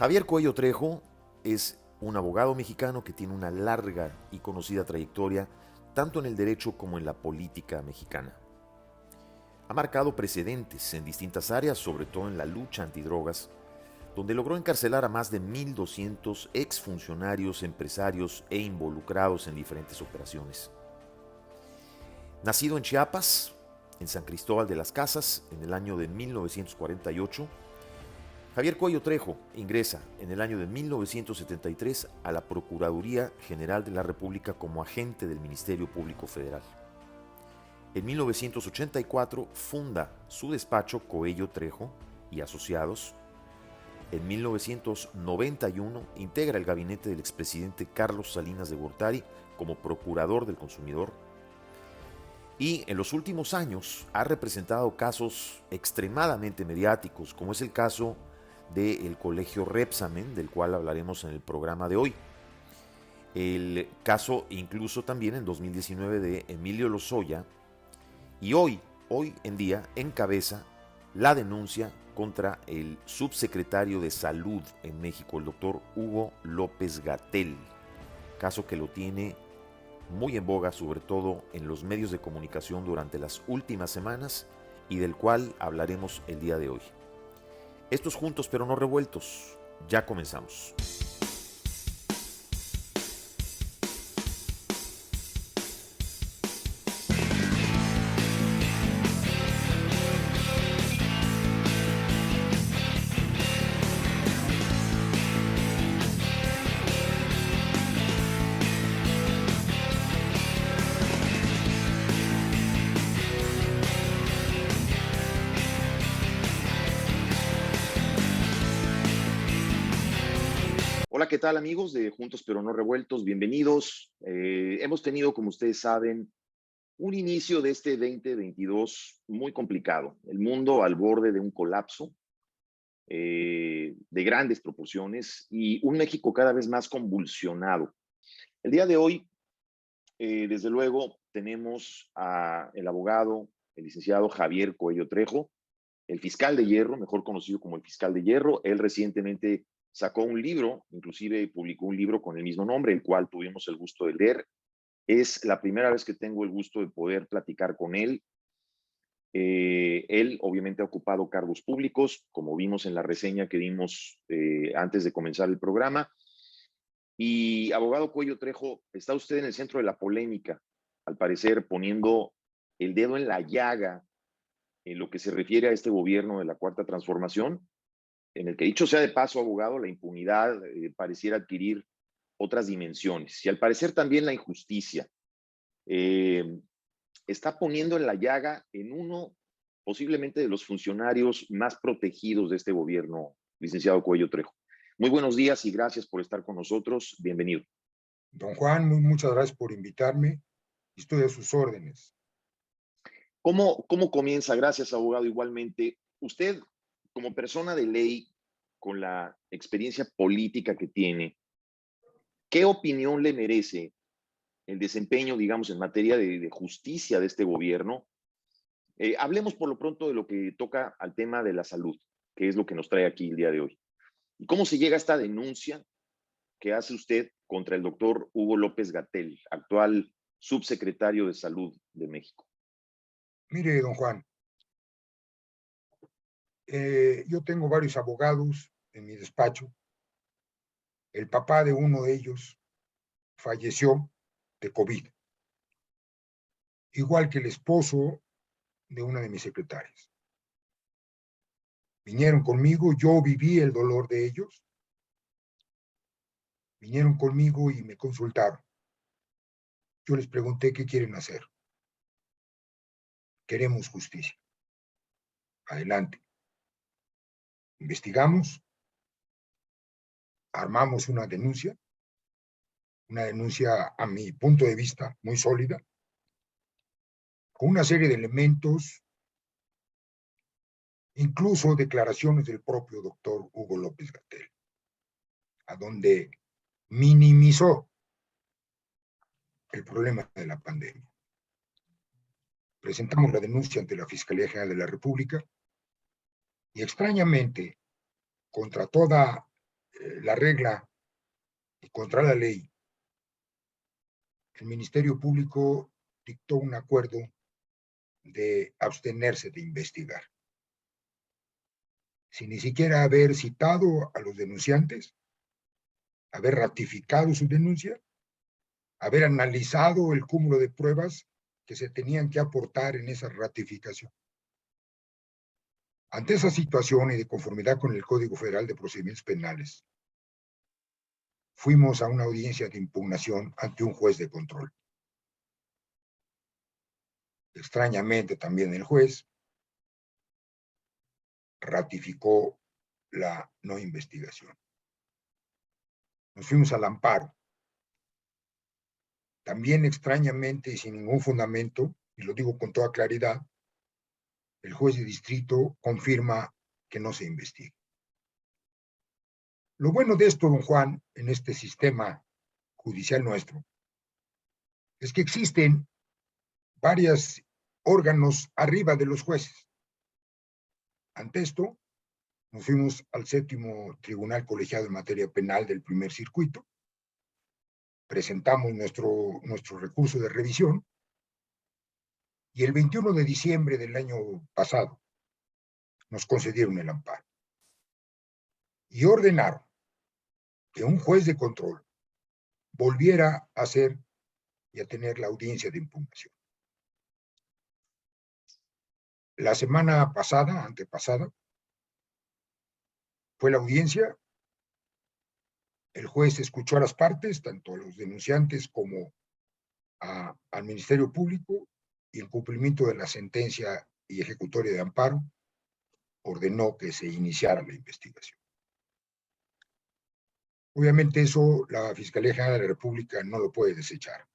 Javier Cuello Trejo es un abogado mexicano que tiene una larga y conocida trayectoria tanto en el derecho como en la política mexicana. Ha marcado precedentes en distintas áreas, sobre todo en la lucha antidrogas, donde logró encarcelar a más de 1,200 exfuncionarios, empresarios e involucrados en diferentes operaciones. Nacido en Chiapas, en San Cristóbal de las Casas, en el año de 1948, Javier Cuello Trejo ingresa en el año de 1973 a la Procuraduría General de la República como agente del Ministerio Público Federal. En 1984 funda su despacho Cuello Trejo y Asociados. En 1991 integra el gabinete del expresidente Carlos Salinas de Gortari como procurador del consumidor. Y en los últimos años ha representado casos extremadamente mediáticos, como es el caso del colegio Repsamen, del cual hablaremos en el programa de hoy. El caso incluso también en 2019 de Emilio Lozoya, y hoy en día encabeza la denuncia contra el subsecretario de Salud en México, el doctor Hugo López-Gatell, caso que lo tiene muy en boga, sobre todo en los medios de comunicación durante las últimas semanas, y del cual hablaremos el día de hoy. Estos juntos pero no revueltos. Ya comenzamos. Hola, ¿qué tal amigos de Juntos pero no revueltos? Bienvenidos. Hemos tenido, como ustedes saben, un inicio de este 2022 muy complicado. El mundo al borde de un colapso de grandes proporciones y un México cada vez más convulsionado. El día de hoy, desde luego, tenemos al abogado, el licenciado Javier Cuello Trejo, el fiscal de hierro, mejor conocido como el fiscal de hierro. Él recientemente sacó un libro, inclusive publicó un libro con el mismo nombre, el cual tuvimos el gusto de leer. Es la primera vez que tengo el gusto de poder platicar con él. Él obviamente ha ocupado cargos públicos, como vimos en la reseña que dimos antes de comenzar el programa. Y abogado Cuello Trejo, está usted en el centro de la polémica, al parecer poniendo el dedo en la llaga en lo que se refiere a este gobierno de la Cuarta Transformación, en el que, dicho sea de paso, abogado, la impunidad pareciera adquirir otras dimensiones. Y al parecer también la injusticia está poniendo en la llaga en uno posiblemente de los funcionarios más protegidos de este gobierno, licenciado Cuello Trejo. Muy buenos días y gracias por estar con nosotros. Bienvenido. Don Juan, muchas gracias por invitarme. Estoy a sus órdenes. ¿Cómo comienza? Gracias, abogado, igualmente. Usted, como persona de ley, con la experiencia política que tiene, ¿qué opinión le merece el desempeño, digamos, en materia de justicia de este gobierno? Hablemos por lo pronto de lo que toca al tema de la salud, que es lo que nos trae aquí el día de hoy. ¿Y cómo se llega a esta denuncia que hace usted contra el doctor Hugo López-Gatell, actual subsecretario de Salud de México? Mire, don Juan, yo tengo varios abogados en mi despacho. El papá de uno de ellos falleció de COVID, igual que el esposo de una de mis secretarias. Vinieron conmigo, yo viví el dolor de ellos, vinieron conmigo y me consultaron. Yo les pregunté qué quieren hacer. Queremos justicia. Adelante. Investigamos, armamos una denuncia a mi punto de vista muy sólida, con una serie de elementos, incluso declaraciones del propio doctor Hugo López-Gatell, a donde minimizó el problema de la pandemia. Presentamos la denuncia ante la Fiscalía General de la República y extrañamente, contra toda la regla y contra la ley, el Ministerio Público dictó un acuerdo de abstenerse de investigar, sin ni siquiera haber citado a los denunciantes, haber ratificado su denuncia, haber analizado el cúmulo de pruebas que se tenían que aportar en esa ratificación. Ante esa situación y de conformidad con el Código Federal de Procedimientos Penales, fuimos a una audiencia de impugnación ante un juez de control. Extrañamente también el juez ratificó la no investigación. Nos fuimos al amparo. También extrañamente y sin ningún fundamento, y lo digo con toda claridad, el juez de distrito confirma que no se investiga. Lo bueno de esto, don Juan, en este sistema judicial nuestro, es que existen varios órganos arriba de los jueces. Ante esto, nos fuimos al 7º Tribunal Colegiado en Materia Penal del primer circuito, presentamos nuestro recurso de revisión y el 21 de diciembre del año pasado nos concedieron el amparo y ordenaron que un juez de control volviera a hacer y a tener la audiencia de impugnación. La semana pasada, antepasada, fue la audiencia, el juez escuchó a las partes, tanto a los denunciantes como al Ministerio Público, y en cumplimiento de la sentencia y ejecutoria de amparo, ordenó que se iniciara la investigación. Obviamente eso la Fiscalía General de la República no lo puede desechar.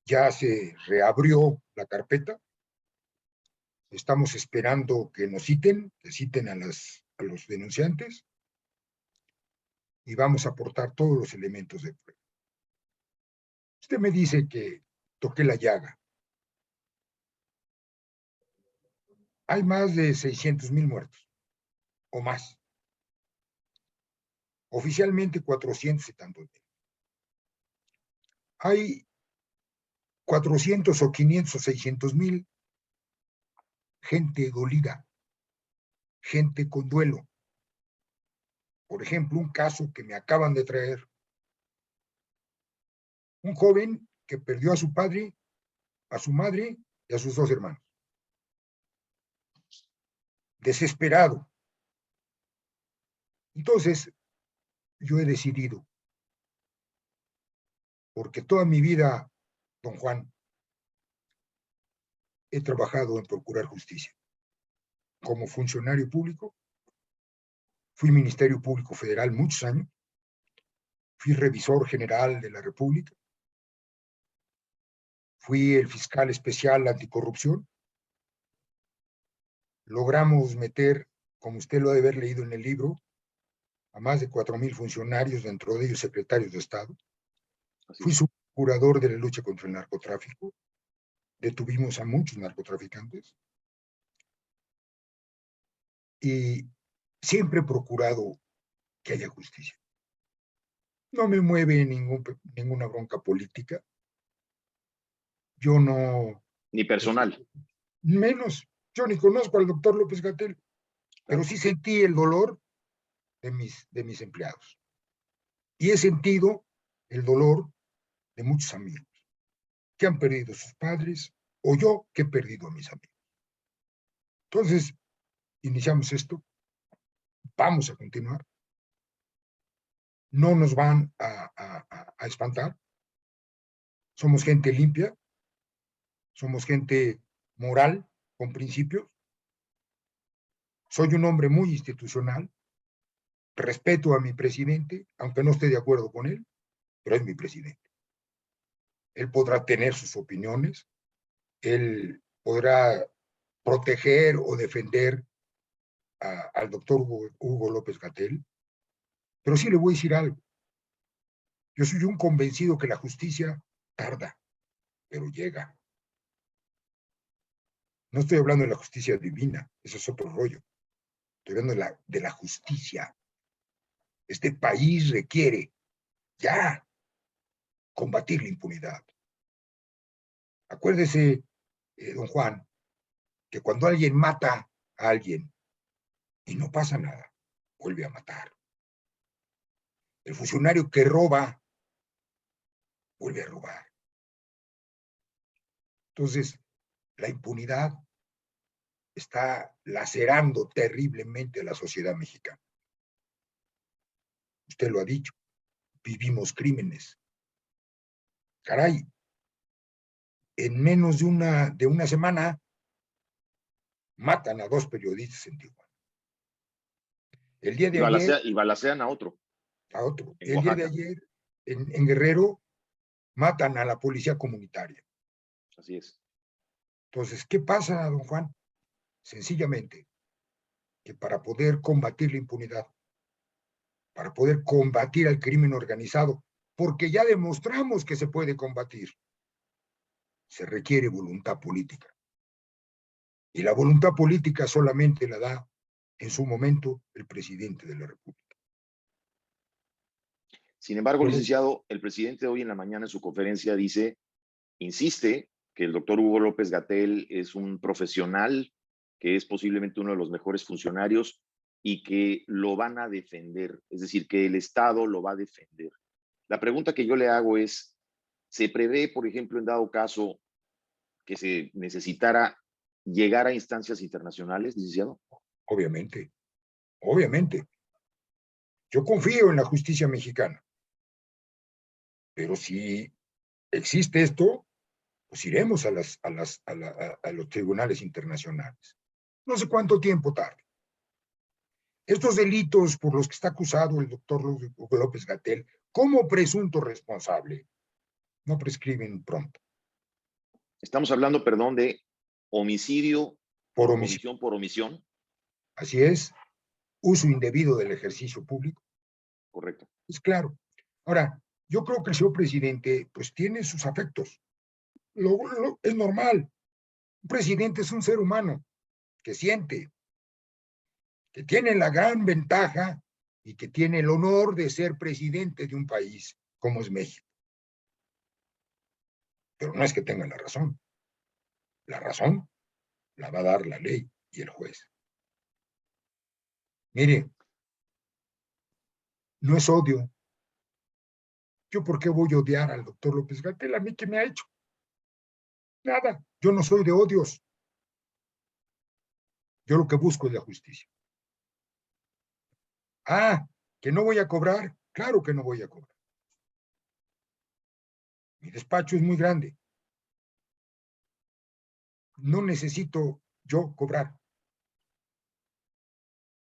Ya se reabrió la carpeta, estamos esperando que nos citen, que citen a los denunciantes, y vamos a aportar todos los elementos de prueba. Usted me dice que toqué la llaga. Hay más de 600,000 muertos, o más. Oficialmente 400 y tantos mil. Hay 400 o 500 o 600,000 gente dolida, gente con duelo. Por ejemplo, un caso que me acaban de traer. Un joven que perdió a su padre, a su madre y a sus 2 hermanos. Desesperado. Entonces, yo he decidido, porque toda mi vida, don Juan, he trabajado en procurar justicia. Como funcionario público, fui Ministerio Público Federal muchos años, fui revisor general de la República, fui el fiscal especial anticorrupción. Logramos meter, como usted lo ha de haber leído en el libro, a más de 4,000 funcionarios, dentro de ellos secretarios de Estado. Fui subprocurador de la lucha contra el narcotráfico. Detuvimos a muchos narcotraficantes. Y siempre he procurado que haya justicia. No me mueve ninguna bronca política. Yo no... Ni personal. Menos. Yo ni conozco al doctor López-Gatell, pero sí sentí el dolor de mis empleados. Y he sentido el dolor de muchos amigos que han perdido a sus padres, o yo que he perdido a mis amigos. Entonces, iniciamos esto, vamos a continuar, no nos van a espantar, somos gente limpia, somos gente moral, con principios, soy un hombre muy institucional, respeto a mi presidente, aunque no esté de acuerdo con él, pero es mi presidente. Él podrá tener sus opiniones, él podrá proteger o defender al doctor Hugo López-Gatell, pero sí le voy a decir algo. Yo soy un convencido que la justicia tarda, pero llega. No estoy hablando de la justicia divina, eso es otro rollo. Estoy hablando de la justicia Este país requiere ya combatir la impunidad. Acuérdese, don Juan, que cuando alguien mata a alguien y no pasa nada, vuelve a matar. El funcionario que roba, vuelve a robar. Entonces, la impunidad está lacerando terriblemente a la sociedad mexicana. Usted lo ha dicho, vivimos crímenes. Caray, en menos de una semana matan a 2 periodistas en Tijuana. El día de ayer, Y balacean a otro. a otro. En El día de Oaxaca. ayer, en Guerrero, matan a la policía comunitaria. Así es. Entonces, ¿qué pasa, don Juan? Sencillamente, que para poder combatir la impunidad, para poder combatir al crimen organizado, porque ya demostramos que se puede combatir, se requiere voluntad política. Y la voluntad política solamente la da en su momento el presidente de la República. Sin embargo, licenciado, el presidente hoy en la mañana en su conferencia insiste que el doctor Hugo López-Gatell es un profesional, que es posiblemente uno de los mejores funcionarios y que lo van a defender, es decir, que el Estado lo va a defender. La pregunta que yo le hago es, ¿se prevé, por ejemplo, en dado caso, que se necesitara llegar a instancias internacionales, licenciado? Obviamente, obviamente. Yo confío en la justicia mexicana, pero si existe esto, pues iremos a los tribunales internacionales. No sé cuánto tiempo tarde. Estos delitos por los que está acusado el doctor Hugo López-Gatell como presunto responsable no prescriben pronto. Estamos hablando, perdón, de homicidio Por por omisión. comisión por omisión. Así es, uso indebido del ejercicio público. Correcto. Es claro. Ahora, yo creo que el señor presidente pues tiene sus afectos. Es normal. Un presidente es un ser humano que siente, que tiene la gran ventaja y que tiene el honor de ser presidente de un país como es México. Pero no es que tenga la razón. La razón la va a dar la ley y el juez. Mire, no es odio. ¿Yo por qué voy a odiar al doctor López-Gatell? ¿A mí qué me ha hecho? Nada. Yo no soy de odios. Yo lo que busco es la justicia. Ah, que no voy a cobrar. Claro que no voy a cobrar. Mi despacho es muy grande. No necesito yo cobrar.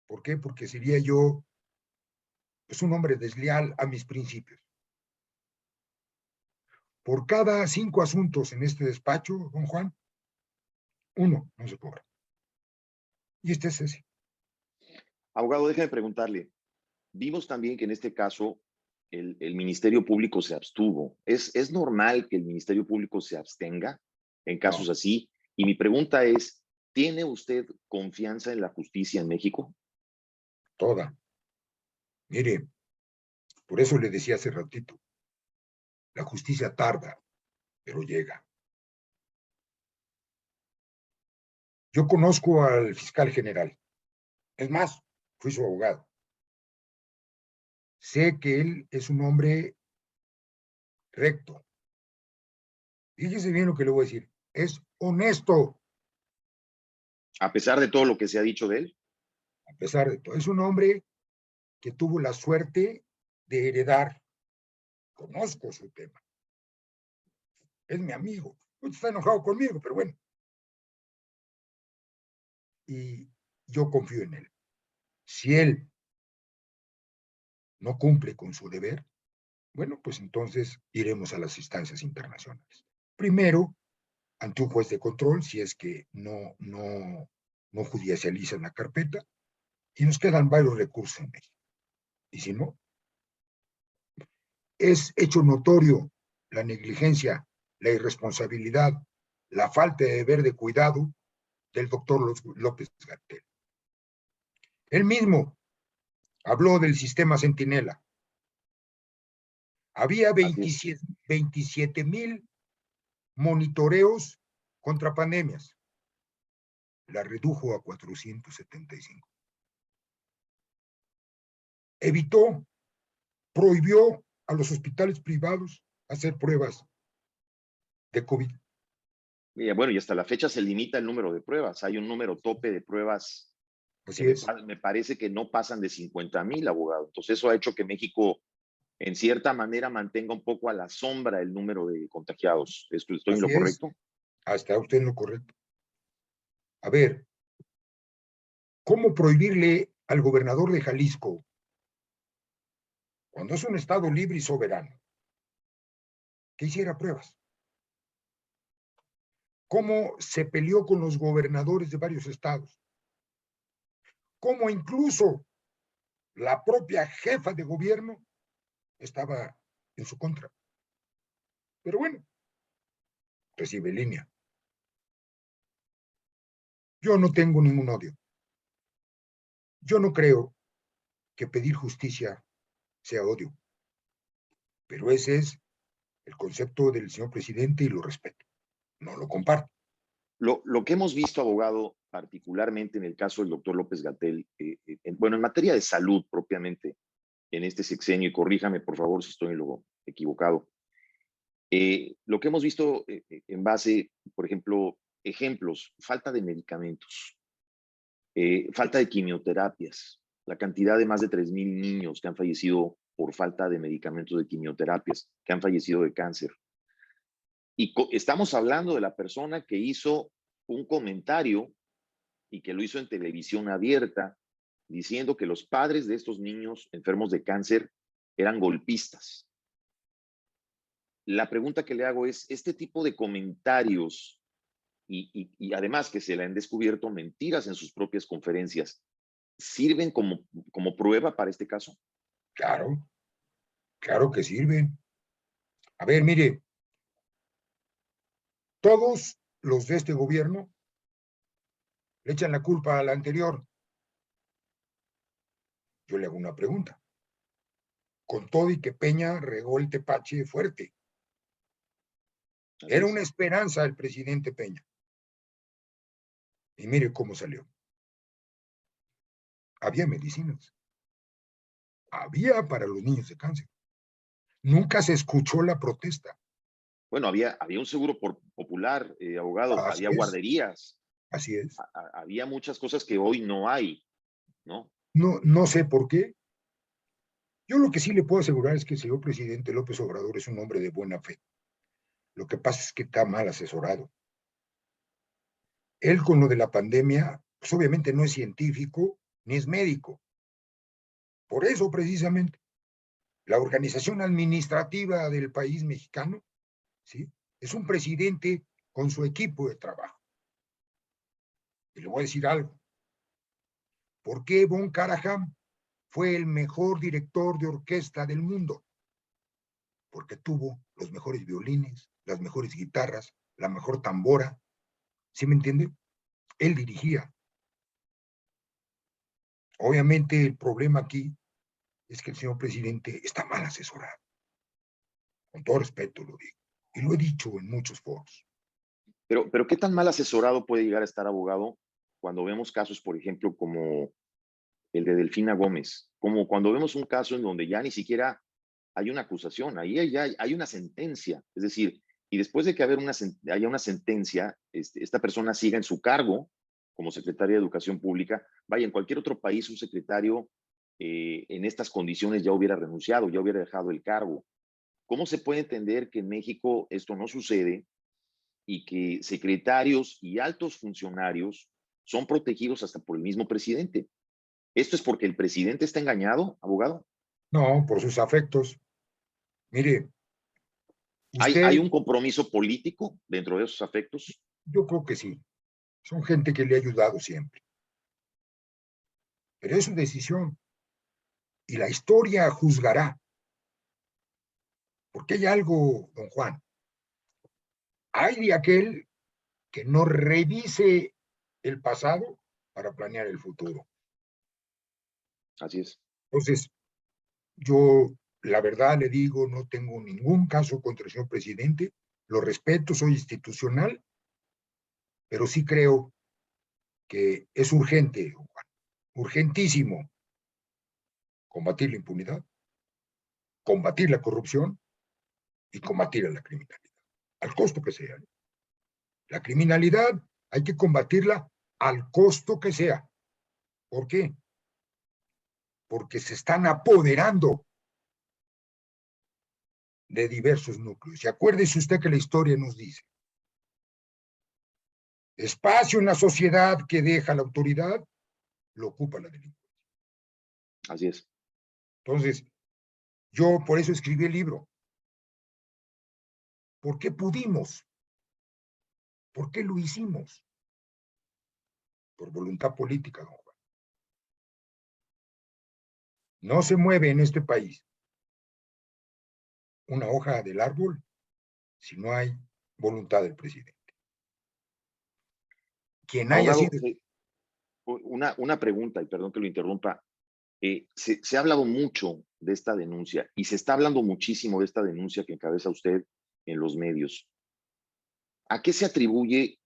¿Por qué? Porque sería yo pues, un hombre desleal a mis principios. Por cada 5 asuntos en este despacho, don Juan, 1 no se cobra. Y este es ese. Abogado, déjeme preguntarle. Vimos también que en este caso el Ministerio Público se abstuvo. ¿Es normal que el Ministerio Público se abstenga en casos así? Y mi pregunta es, ¿tiene usted confianza en la justicia en México? Toda. Mire, por eso le decía hace ratito, la justicia tarda, pero llega. Yo conozco al fiscal general. Es más, fui su abogado. Sé que él es un hombre recto. Fíjese bien lo que le voy a decir. Es honesto. A pesar de todo lo que se ha dicho de él. A pesar de todo. Es un hombre que tuvo la suerte de heredar. Conozco su tema. Es mi amigo. Está enojado conmigo, pero bueno. Y yo confío en él. Si él no cumple con su deber, bueno, pues entonces iremos a las instancias internacionales. Primero, ante un juez de control, si es que no judicializan la carpeta, y nos quedan varios recursos en México. Y si no, es hecho notorio la negligencia, la irresponsabilidad, la falta de deber de cuidado del doctor López-Gatell. Él mismo Habló del sistema Centinela. Había Así es. 27,000 monitoreos contra pandemias. La redujo a 475. Evitó, prohibió a los hospitales privados hacer pruebas de COVID. Bueno, y hasta la fecha se limita el número de pruebas. Hay un número tope de pruebas que Así es. me parece que no pasan de 50,000, abogado. Entonces eso ha hecho que México, en cierta manera, mantenga un poco a la sombra el número de contagiados. ¿Estoy en lo Así es. correcto? Está usted en lo correcto. A ver, ¿cómo prohibirle al gobernador de Jalisco, cuando es un estado libre y soberano, que hiciera pruebas? ¿Cómo se peleó con los gobernadores de varios estados? ¿Cómo incluso la propia jefa de gobierno estaba en su contra? Pero bueno, recibe línea. Yo no tengo ningún odio. Yo no creo que pedir justicia sea odio, pero ese es el concepto del señor presidente y lo respeto. No lo comparto. Lo que hemos visto, abogado, particularmente en el caso del doctor López-Gatell, bueno, en materia de salud propiamente, en este sexenio, y corríjame por favor si estoy en lo equivocado, lo que hemos visto en base, por ejemplo, ejemplos, falta de medicamentos, falta de quimioterapias, la cantidad de más de 3,000 niños que han fallecido por falta de medicamentos de quimioterapias, que han fallecido de cáncer. Y estamos hablando de la persona que hizo un comentario y que lo hizo en televisión abierta, diciendo que los padres de estos niños enfermos de cáncer eran golpistas. La pregunta que le hago es, este tipo de comentarios y además que se le han descubierto mentiras en sus propias conferencias, ¿sirven como prueba para este caso? Claro, claro que sirven. A ver, mire, todos los de este gobierno le echan la culpa al anterior. Yo le hago una pregunta. Con todo y que Peña regó el tepache fuerte. Así Era una es. esperanza el presidente Peña. Y mire cómo salió. Había medicinas. Había para los niños de cáncer. Nunca se escuchó la protesta. Bueno, había un seguro popular, abogado, Así había es, guarderías, así es. había muchas cosas que hoy no hay, ¿no? No, no sé por qué. Yo lo que sí le puedo asegurar es que el señor presidente López Obrador es un hombre de buena fe. Lo que pasa es que está mal asesorado. Él con lo de la pandemia, pues obviamente no es científico ni es médico. Por eso precisamente la organización administrativa del país mexicano, ¿sí?, es un presidente con su equipo de trabajo. Y le voy a decir algo. ¿Por qué Von Karajan fue el mejor director de orquesta del mundo? Porque tuvo los mejores violines, las mejores guitarras, la mejor tambora. ¿Sí me entiende? Él dirigía. Obviamente el problema aquí es que el señor presidente está mal asesorado. Con todo respeto lo digo. Y lo he dicho en muchos foros. Pero ¿qué tan mal asesorado puede llegar a estar, abogado, cuando vemos casos, por ejemplo, como el de Delfina Gómez? Como cuando vemos un caso en donde ya ni siquiera hay una acusación, ahí ya hay una sentencia. Es decir, y después de que haya una sentencia, esta persona siga en su cargo como secretaria de Educación Pública. Vaya, en cualquier otro país un secretario en estas condiciones ya hubiera renunciado, ya hubiera dejado el cargo. ¿Cómo se puede entender que en México esto no sucede y que secretarios y altos funcionarios son protegidos hasta por el mismo presidente? ¿Esto es porque el presidente está engañado, abogado? No, por sus afectos. Mire, ¿Hay usted, un compromiso político dentro de esos afectos? yo creo que sí. Son gente que le ha ayudado siempre. Pero es su decisión. Y la historia juzgará. Porque hay algo, don Juan. Hay de aquel que no revise el pasado para planear el futuro. Así es. Entonces, yo, la verdad le digo, no tengo ningún caso contra el señor presidente, lo respeto, soy institucional, pero sí creo que es urgente, urgentísimo, combatir la impunidad, combatir la corrupción y combatir a la criminalidad, al costo que sea. La criminalidad hay que combatirla al costo que sea. ¿Por qué? Porque se están apoderando de diversos núcleos. Y acuérdese usted que la historia nos dice, espacio en la sociedad que deja la autoridad, lo ocupa la delincuencia. Así es. Entonces, yo por eso escribí el libro. ¿Por qué pudimos? ¿Por qué lo hicimos? Por voluntad política, don Juan. No se mueve en este país una hoja del árbol si no hay voluntad del presidente. Quien haya Abogado, sido... una pregunta, y perdón que lo interrumpa. Se ha hablado mucho de esta denuncia y se está hablando muchísimo de esta denuncia que encabeza usted en los medios. ¿A qué se atribuye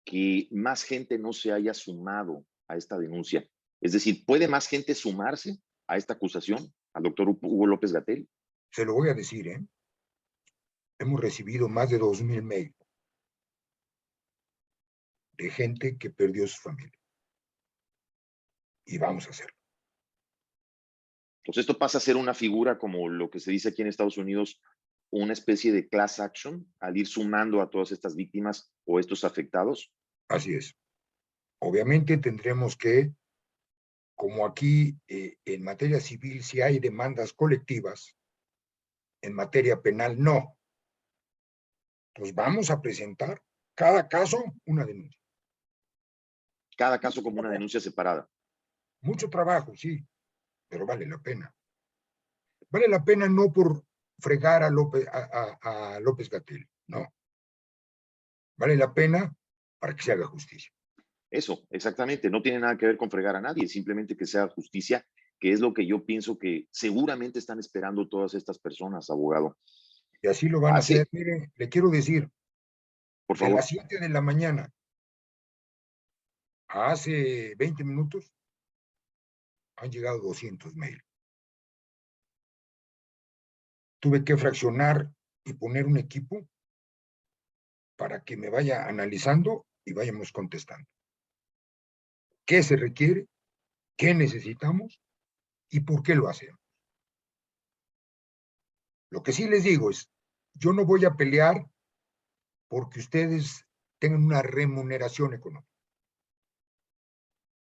que más gente no se haya sumado a esta denuncia? Es decir, ¿puede más gente sumarse a esta acusación al doctor Hugo López-Gatell? Se lo voy a decir, ¿eh? Hemos recibido más de 2,000 mails de gente que perdió su familia. Y vamos a hacerlo. Entonces esto pasa a ser una figura como lo que se dice aquí en Estados Unidos, una especie de class action, al ir sumando a todas estas víctimas o estos afectados. Así es. Obviamente tendremos que, como aquí en materia civil, si hay demandas colectivas, en materia penal no. Pues vamos a presentar cada caso una denuncia. Cada caso como una denuncia separada. Mucho trabajo, sí, pero vale la pena. Vale la pena no por fregar a López-Gatell, no. Vale la pena para que se haga justicia. Eso, exactamente. No tiene nada que ver con fregar a nadie, simplemente que sea justicia, que es lo que yo pienso que seguramente están esperando todas estas personas, abogado. Y así lo van a hacer. Mire, le quiero decir, Por de las favor. 7 de la mañana a hace 20 minutos han llegado 200 mails. Tuve que fraccionar y poner un equipo para que me vaya analizando y vayamos contestando. ¿Qué se requiere? ¿Qué necesitamos? ¿Y por qué lo hacemos? Lo que sí les digo es, yo no voy a pelear porque ustedes tengan una remuneración económica.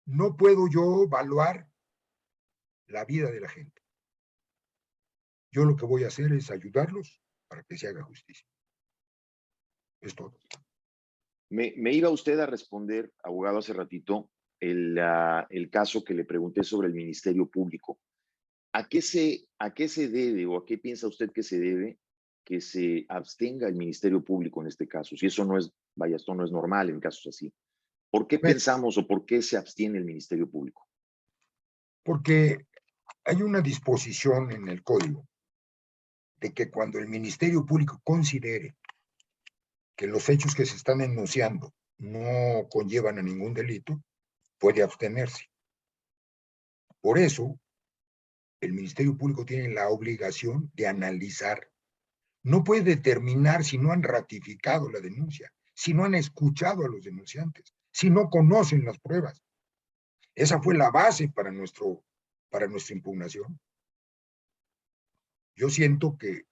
No puedo yo evaluar la vida de la gente. Yo lo que voy a hacer es ayudarlos para que se haga justicia. Es todo. Me iba usted a responder, abogado, hace ratito, el caso que le pregunté sobre el Ministerio Público. ¿A qué se debe o a qué piensa usted que se debe que se abstenga el Ministerio Público en este caso? Si eso no es, vaya, esto no es normal en casos así. ¿Por qué pensamos o por qué se abstiene el Ministerio Público? Porque hay una disposición en el código de que cuando el Ministerio Público considere que los hechos que se están enunciando no conllevan a ningún delito, puede abstenerse. Por eso, el Ministerio Público tiene la obligación de analizar. No puede determinar si no han ratificado la denuncia, si no han escuchado a los denunciantes, si no conocen las pruebas. Esa fue la base para nuestra impugnación. Yo siento que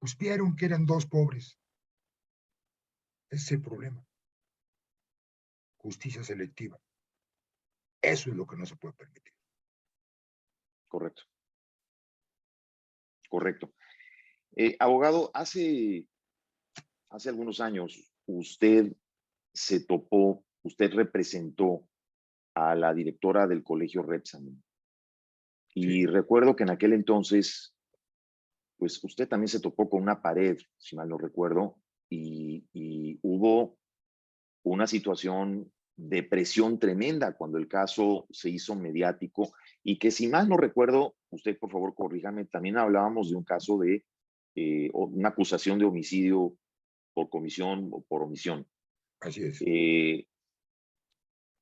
pues vieron que eran dos pobres. Ese es el problema. Justicia selectiva. Eso es lo que no se puede permitir. Correcto. Correcto. Abogado, hace algunos años usted usted representó a la directora del colegio Repsamen. Y Sí. recuerdo que en aquel entonces, pues usted también se topó con una pared, si mal no recuerdo, y hubo una situación de presión tremenda cuando el caso se hizo mediático y que, si mal no recuerdo, usted por favor corríjame, también hablábamos de un caso de una acusación de homicidio por comisión o por omisión. Así es.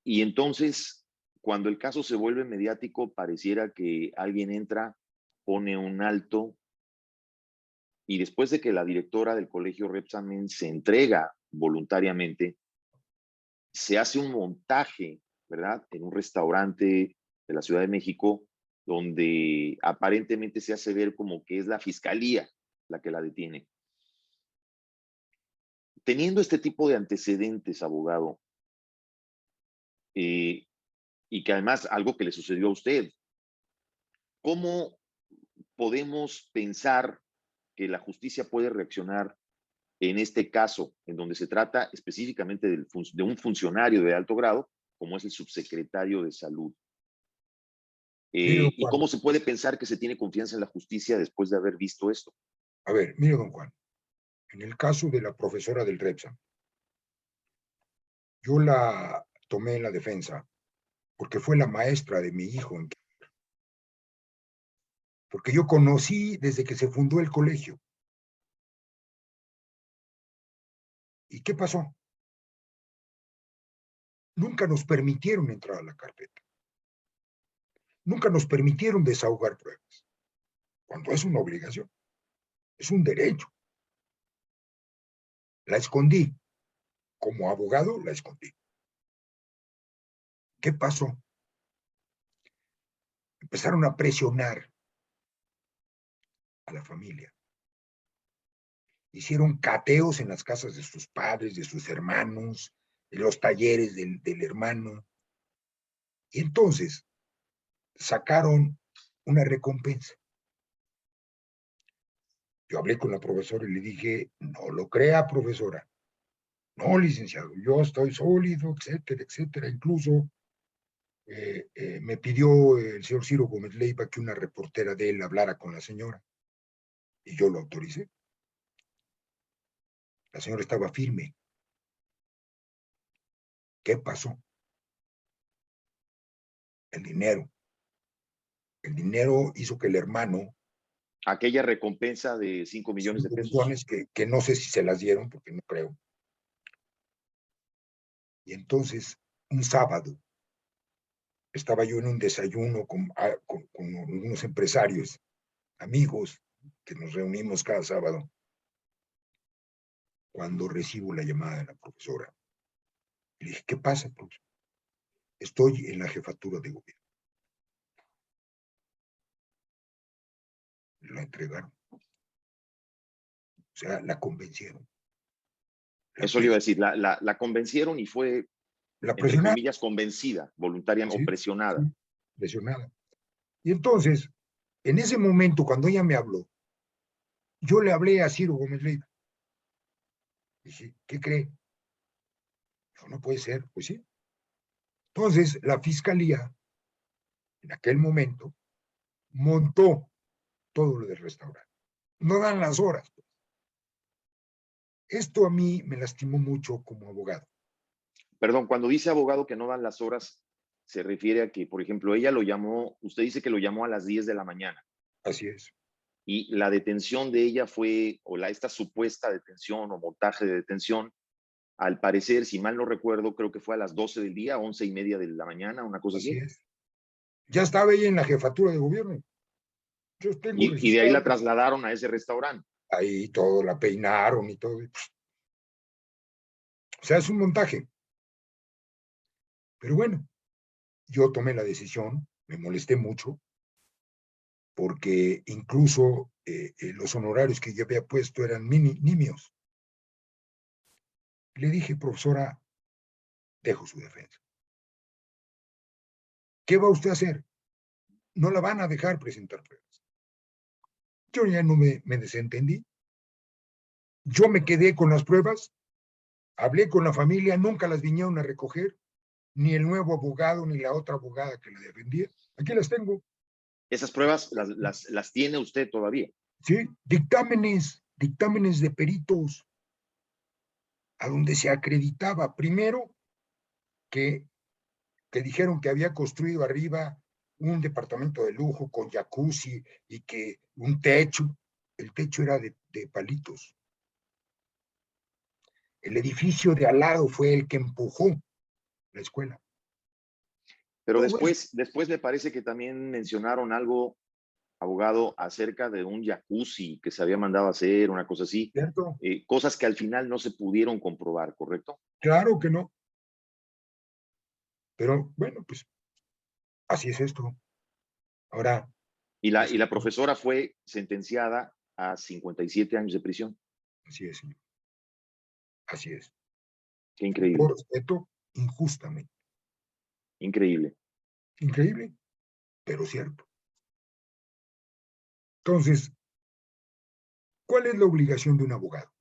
Y entonces, cuando el caso se vuelve mediático, pareciera que alguien entra, pone un alto, y después de que la directora del colegio Repsamen se entrega voluntariamente, se hace un montaje, ¿verdad?, en un restaurante de la Ciudad de México, donde aparentemente se hace ver como que es la fiscalía la que la detiene. Teniendo este tipo de antecedentes, abogado, y que además algo que le sucedió a usted, ¿cómo podemos pensar que la justicia puede reaccionar en este caso, en donde se trata específicamente de un funcionario de alto grado, como es el subsecretario de Salud? Mire, don ¿Y Juan, cómo se puede pensar que se tiene confianza en la justicia después de haber visto esto? a ver, mire, don Juan, en el caso de la profesora del Repsam, yo la tomé en la defensa porque fue la maestra de mi hijo, porque yo conocí desde que se fundó el colegio. ¿Y qué pasó? Nunca nos permitieron entrar a la carpeta. Nunca nos permitieron desahogar pruebas, cuando es una obligación, es un derecho. La escondí. Como abogado, la escondí. ¿Qué pasó? Empezaron a presionar a la familia. Hicieron cateos en las casas de sus padres, de sus hermanos, en los talleres del hermano. Y entonces sacaron una recompensa. Yo hablé con la profesora y le dije, no lo crea, profesora. No, licenciado, yo estoy sólido, etcétera, etcétera. Incluso me pidió el señor Ciro Gómez Leiva que una reportera de él hablara con la señora. Y yo lo autoricé. La señora estaba firme. ¿Qué pasó? El dinero. El dinero hizo que el hermano, Aquella recompensa de 5 millones de 5 pesos. millones que no sé si se las dieron, porque no creo. Y entonces, un sábado, estaba yo en un desayuno con unos empresarios, amigos, que nos reunimos cada sábado, cuando recibo la llamada de la profesora. Le dije, ¿qué pasa, profesor? Estoy en la jefatura de gobierno. La entregaron. O sea, la convencieron. Eso le iba a decir, la convencieron y fue, La entre presionaron. comillas, convencida, voluntariamente Sí, o presionada. sí, presionada. Y entonces, en ese momento, cuando ella me habló, yo le hablé a Ciro Gómez Leiva. Dije, ¿qué cree? Dijo, no puede ser. Pues sí. Entonces, la fiscalía, en aquel momento, montó todo lo del restaurante. No dan las horas. Pues. Esto a mí me lastimó mucho como abogado. Perdón, cuando dice abogado que no dan las horas, se refiere a que, por ejemplo, ella lo llamó, usted dice que lo llamó a las 10 de la mañana. Así es. Y la detención de ella fue, o esta supuesta detención o montaje de detención, al parecer, si mal no recuerdo, creo que fue a las 12 del día, 11:30 de la mañana, una cosa Así así. es. Ya estaba ella en la jefatura de gobierno. Yo tengo Y de ahí la registrado. trasladaron a ese restaurante. Ahí todo, la peinaron y todo. O sea, es un montaje. Pero bueno, yo tomé la decisión, me molesté mucho, porque incluso los honorarios que yo había puesto eran nimios. Le dije, profesora, dejo su defensa. ¿Qué va usted a hacer? No la van a dejar presentar pruebas. Yo ya no me desentendí. Yo me quedé con las pruebas, hablé con la familia, nunca las vinieron a recoger, ni el nuevo abogado, ni la otra abogada que la defendía. Aquí las tengo. Esas pruebas las tiene usted todavía. Sí, dictámenes de peritos, a donde se acreditaba primero que, que dijeron que había construido arriba un departamento de lujo con jacuzzi y que un techo, el techo era de palitos. El edificio de al lado fue el que empujó la escuela. Pero Todo eso, después me parece que también mencionaron algo, abogado, acerca de un jacuzzi que se había mandado a hacer, una cosa así, ¿cierto? cosas que al final no se pudieron comprobar, ¿correcto? Claro que no. Pero bueno, pues así es esto. Ahora, Y la profesora fue sentenciada a 57 años de prisión. así es, señor. Así es. Qué Con todo increíble, respeto, injustamente. increíble. Increíble, pero cierto. Entonces, ¿cuál es la obligación de un abogado?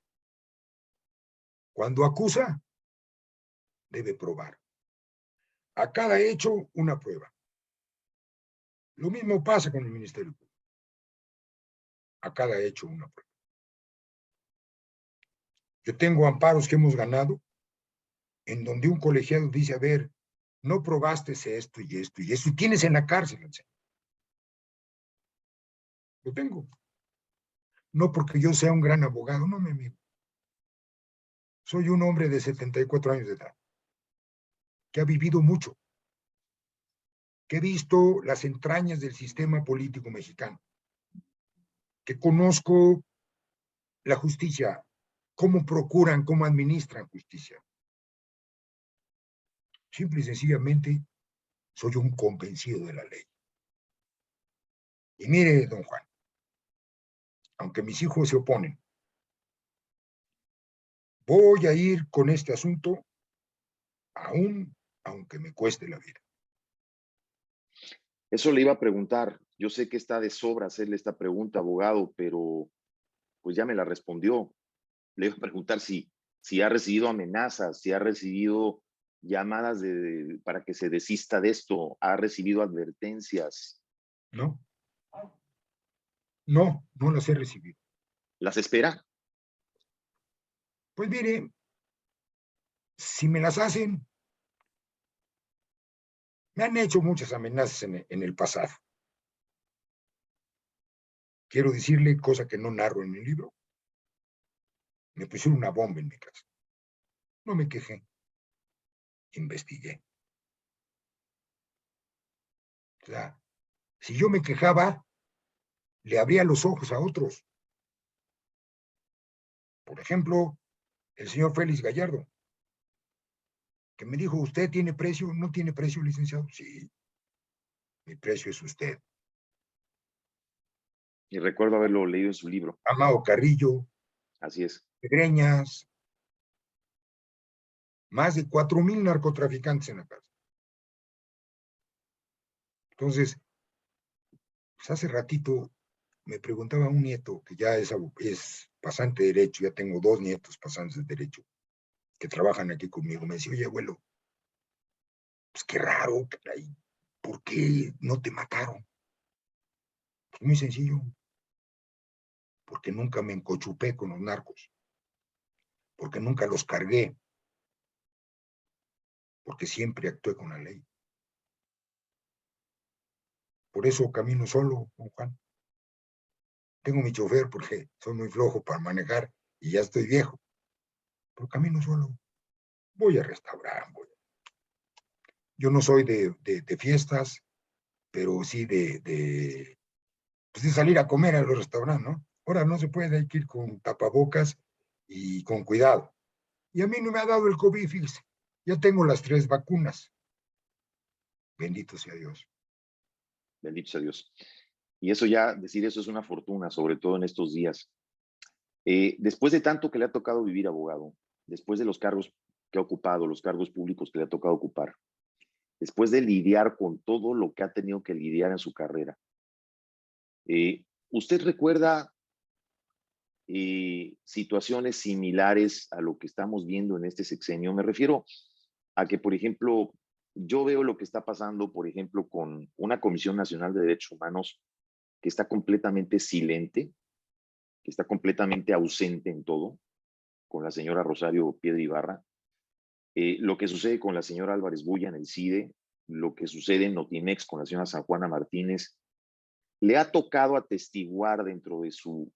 Cuando acusa, debe probar. A cada hecho, una prueba. Lo mismo pasa con el Ministerio Público. A cada hecho, una prueba. Yo tengo amparos que hemos ganado en donde un colegiado dice, a ver, no probaste esto y esto y esto, y tienes en la cárcel. Lo tengo. No porque yo sea un gran abogado, no, mi amigo. Soy un hombre de 74 años de edad, que ha vivido mucho, que he visto las entrañas del sistema político mexicano, que conozco la justicia, cómo procuran, cómo administran justicia. Simple y sencillamente, soy un convencido de la ley. Y mire, don Juan, aunque mis hijos se oponen, voy a ir con este asunto, aún aunque me cueste la vida. Eso le iba a preguntar. Yo sé que está de sobra hacerle esta pregunta, abogado, pero pues ya me la respondió. Le iba a preguntar si ha recibido amenazas, si ha recibido llamadas para que se desista de esto, ha recibido advertencias. No, no, no las he recibido. ¿Las espera? Pues mire, si me las hacen, me han hecho muchas amenazas en el pasado. Quiero decirle, cosa que no narro en mi libro, me pusieron una bomba en mi casa. No me quejé, investigué. O sea, si yo me quejaba, le abría los ojos a otros. Por ejemplo, el señor Félix Gallardo, que me dijo, ¿usted tiene precio? ¿No tiene precio, licenciado? Sí, mi precio es usted. Y recuerdo haberlo leído en su libro. Amado Carrillo, Así es. Greñas, más de 4,000 narcotraficantes en la cárcel. Entonces, pues hace ratito me preguntaba un nieto que ya es pasante de derecho, ya tengo 2 nietos pasantes de derecho que trabajan aquí conmigo. Me decía, oye, abuelo, pues qué raro, ¿por qué no te mataron? Pues muy sencillo, porque nunca me encochupé con los narcos, porque nunca los cargué, porque siempre actué con la ley. Por eso camino solo, don Juan. Tengo mi chofer porque soy muy flojo para manejar y ya estoy viejo, pero camino solo. Voy a restaurar, yo no soy de fiestas, pero sí pues de salir a comer a los restaurantes, ¿no? Ahora no se puede, hay que ir con tapabocas y con cuidado. Y a mí no me ha dado el COVID, fíjese. Ya tengo las 3 vacunas. Bendito sea Dios. Bendito sea Dios. Y eso ya, decir eso es una fortuna, sobre todo en estos días. Después de tanto que le ha tocado vivir, abogado, después de los cargos que ha ocupado, los cargos públicos que le ha tocado ocupar, después de lidiar con todo lo que ha tenido que lidiar en su carrera, ¿usted recuerda situaciones similares a lo que estamos viendo en este sexenio? Me refiero a que, por ejemplo, yo veo lo que está pasando, por ejemplo, con una Comisión Nacional de Derechos Humanos que está completamente silente, que está completamente ausente en todo, con la señora Rosario Piedra Ibarra. Lo que sucede con la señora Álvarez Bulla en el CIDE, lo que sucede en Notimex con la señora San Juana Martínez, ¿le ha tocado atestiguar dentro de su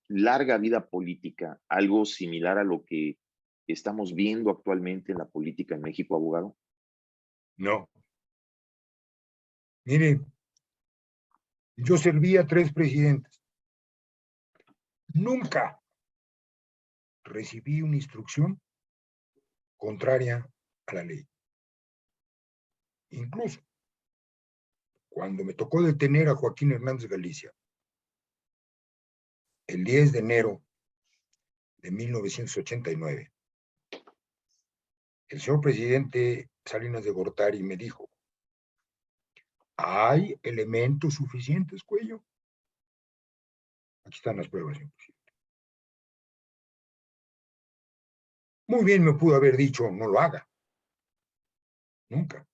larga vida política algo similar a lo que estamos viendo actualmente en la política en México, abogado? No. Mire, yo serví a 3 presidentes. Nunca recibí una instrucción contraria a la ley. Incluso cuando me tocó detener a Joaquín Hernández Galicia, el 10 de enero de 1989, el señor presidente Salinas de Gortari me dijo: hay elementos suficientes, Cuello. Aquí están las pruebas, señor presidente. Muy bien me pudo haber dicho: no lo haga. Nunca.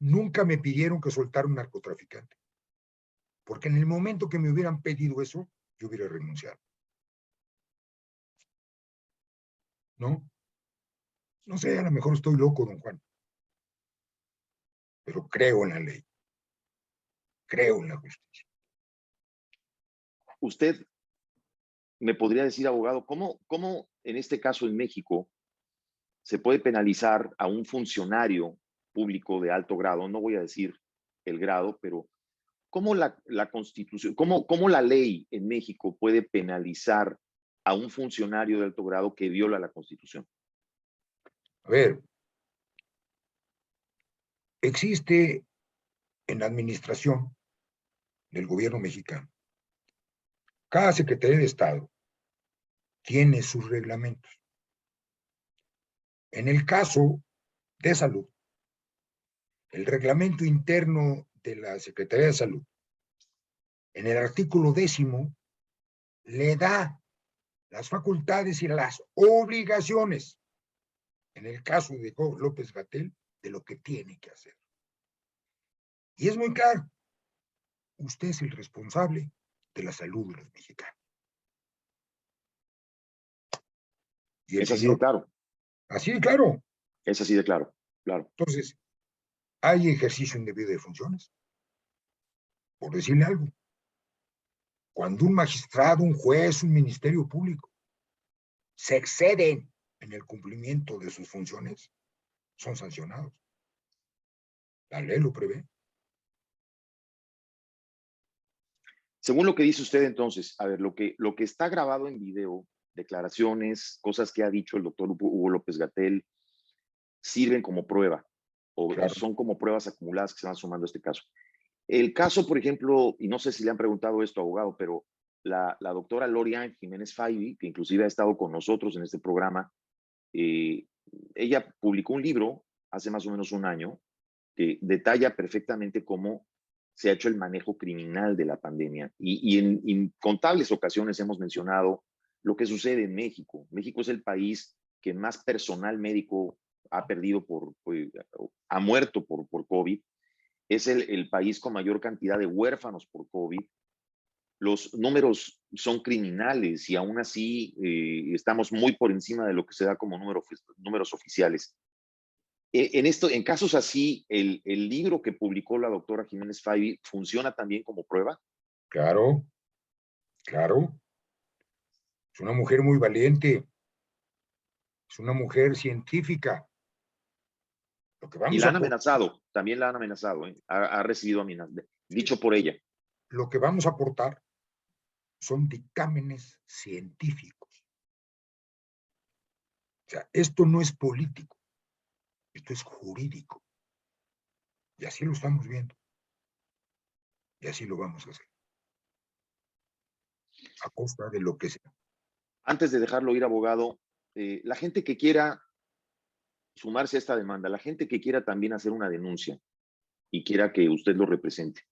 Nunca me pidieron que soltara un narcotraficante. Porque en el momento que me hubieran pedido eso, yo hubiera renunciado. ¿No? No sé, a lo mejor estoy loco, don Juan. Pero creo en la ley. Creo en la justicia. Usted me podría decir, abogado, ¿cómo en este caso en México se puede penalizar a un funcionario público de alto grado? No voy a decir el grado, pero ¿cómo la Constitución, cómo la ley en México puede penalizar a un funcionario de alto grado que viola la Constitución? A ver, existe en la administración del gobierno mexicano, cada Secretaría de Estado tiene sus reglamentos. En el caso de salud, el reglamento interno de la Secretaría de Salud, en el artículo 10, le da las facultades y las obligaciones, en el caso de López-Gatell, de lo que tiene que hacer. Y es muy claro, usted es el responsable de la salud de los mexicanos. Y el Es así de señor, claro, así de claro. es así de claro, claro. Entonces, hay ejercicio indebido de funciones, por decirle algo. Cuando un magistrado, un juez, un ministerio público se exceden en el cumplimiento de sus funciones, son sancionados. La ley lo prevé. Según lo que dice usted entonces, a ver, lo que está grabado en video, declaraciones, cosas que ha dicho el doctor Hugo López-Gatell, sirven como prueba o Claro. son como pruebas acumuladas que se van sumando a este caso. El caso, por ejemplo, y no sé si le han preguntado esto, abogado, pero la doctora Lorian Jiménez Faibi, que inclusive ha estado con nosotros en este programa, ella publicó un libro hace más o menos un año que detalla perfectamente cómo se ha hecho el manejo criminal de la pandemia. Y en incontables ocasiones hemos mencionado lo que sucede en México. México es el país que más personal médico ha perdido ha muerto por COVID. Es el país con mayor cantidad de huérfanos por COVID. Los números son criminales y aún así estamos muy por encima de lo que se da como números oficiales. En casos así, el libro que publicó la doctora Jiménez Faibi funciona también como prueba. Claro, claro. Es una mujer muy valiente. Es una mujer científica. Lo que Y vamos la a, han amenazado, también la han amenazado, ¿eh? Ha recibido amenazas, dicho por ella. lo que vamos a aportar son dictámenes científicos. O sea, esto no es político, esto es jurídico. Y así lo estamos viendo. Y así lo vamos a hacer. A costa de lo que sea. Antes de dejarlo ir, abogado, la gente que quiera sumarse a esta demanda, la gente que quiera también hacer una denuncia y quiera que usted lo represente,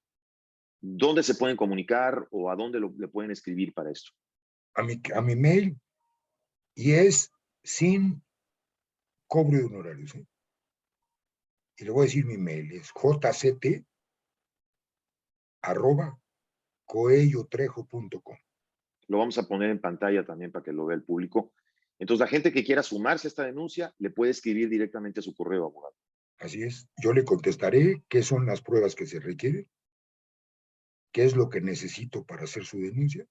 ¿dónde se pueden comunicar o a dónde le pueden escribir para esto? A mi mail, y es sin cobro de honorarios. Y le voy a decir mi mail, es jct@coellotrejo.com. Lo vamos a poner en pantalla también para que lo vea el público. Entonces, la gente que quiera sumarse a esta denuncia le puede escribir directamente a su correo, abogado. Así es. Yo le contestaré qué son las pruebas que se requieren, qué es lo que necesito para hacer su denuncia,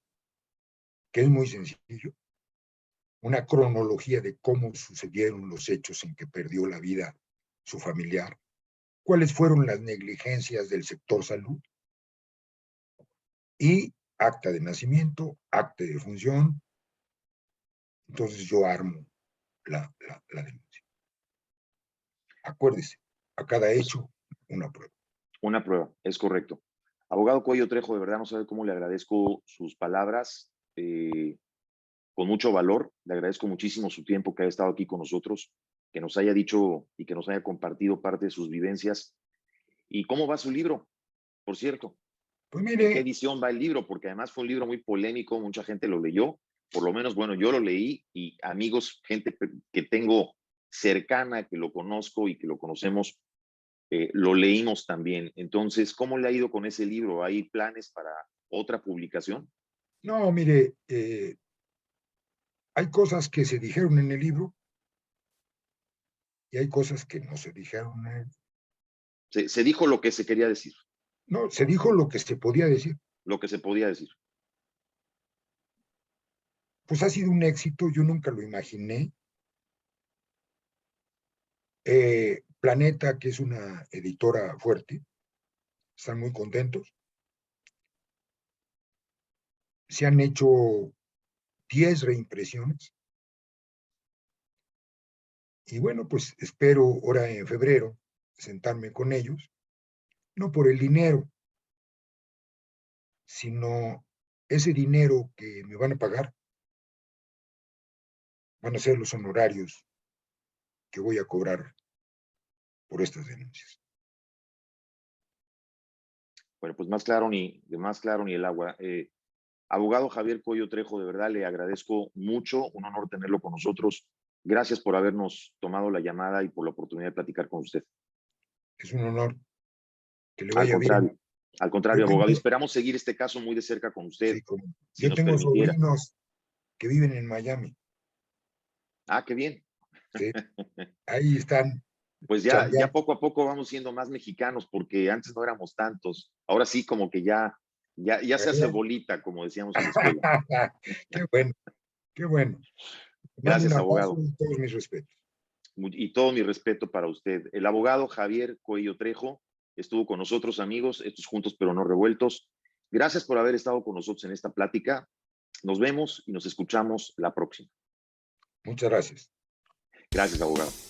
que es muy sencillo, una cronología de cómo sucedieron los hechos en que perdió la vida su familiar, cuáles fueron las negligencias del sector salud y acta de nacimiento, acta de defunción. Entonces yo armo la denuncia. Acuérdese, a cada hecho una prueba. Una prueba, es correcto. Abogado Cuello Trejo, de verdad no sabe cómo le agradezco sus palabras, con mucho valor. Le agradezco muchísimo su tiempo que haya estado aquí con nosotros, que nos haya dicho y que nos haya compartido parte de sus vivencias. ¿Y cómo va su libro, por cierto? Pues ¿En qué mire, edición va el libro? Porque además fue un libro muy polémico, mucha gente lo leyó, por lo menos, bueno, yo lo leí y amigos, gente que tengo cercana, que lo conozco y que lo conocemos, lo leímos también. Entonces, ¿cómo le ha ido con ese libro? ¿Hay planes para otra publicación? no, mire, hay cosas que se dijeron en el libro y hay cosas que no se dijeron en el... Se dijo lo que se quería decir, No, se dijo lo que se podía decir. lo que se podía decir. Pues ha sido un éxito, yo nunca lo imaginé. Planeta, que es una editora fuerte, están muy contentos. Se han hecho 10 reimpresiones. Y bueno, pues espero ahora en febrero sentarme con ellos, no por el dinero, sino ese dinero que me van a pagar, van a ser los honorarios que voy a cobrar por estas denuncias. Bueno, pues más claro ni el agua. Abogado Javier Cuello Trejo, de verdad le agradezco mucho, un honor tenerlo con nosotros. Gracias por habernos tomado la llamada y por la oportunidad de platicar con usted. Es un honor, que le Al vaya bien. contrario, Yo abogado, y tengo, esperamos seguir este caso muy de cerca con usted, sí, si yo nos tengo permitiera. sobrinos que viven en Miami, Ah, qué bien. ¿sí? Ahí están Pues ya chambeando. poco a poco vamos siendo más mexicanos, porque antes no éramos tantos. Ahora sí, como que ya se hace bolita, como decíamos en la escuela. Qué bueno, qué bueno. Mando un Gracias, abrazo abogado. y todos mis respetos. Y todo mi respeto para usted. El abogado Javier Cuello Trejo estuvo con nosotros, amigos, estos juntos pero no revueltos. Gracias por haber estado con nosotros en esta plática. Nos vemos y nos escuchamos la próxima. Muchas gracias. Gracias, abogado.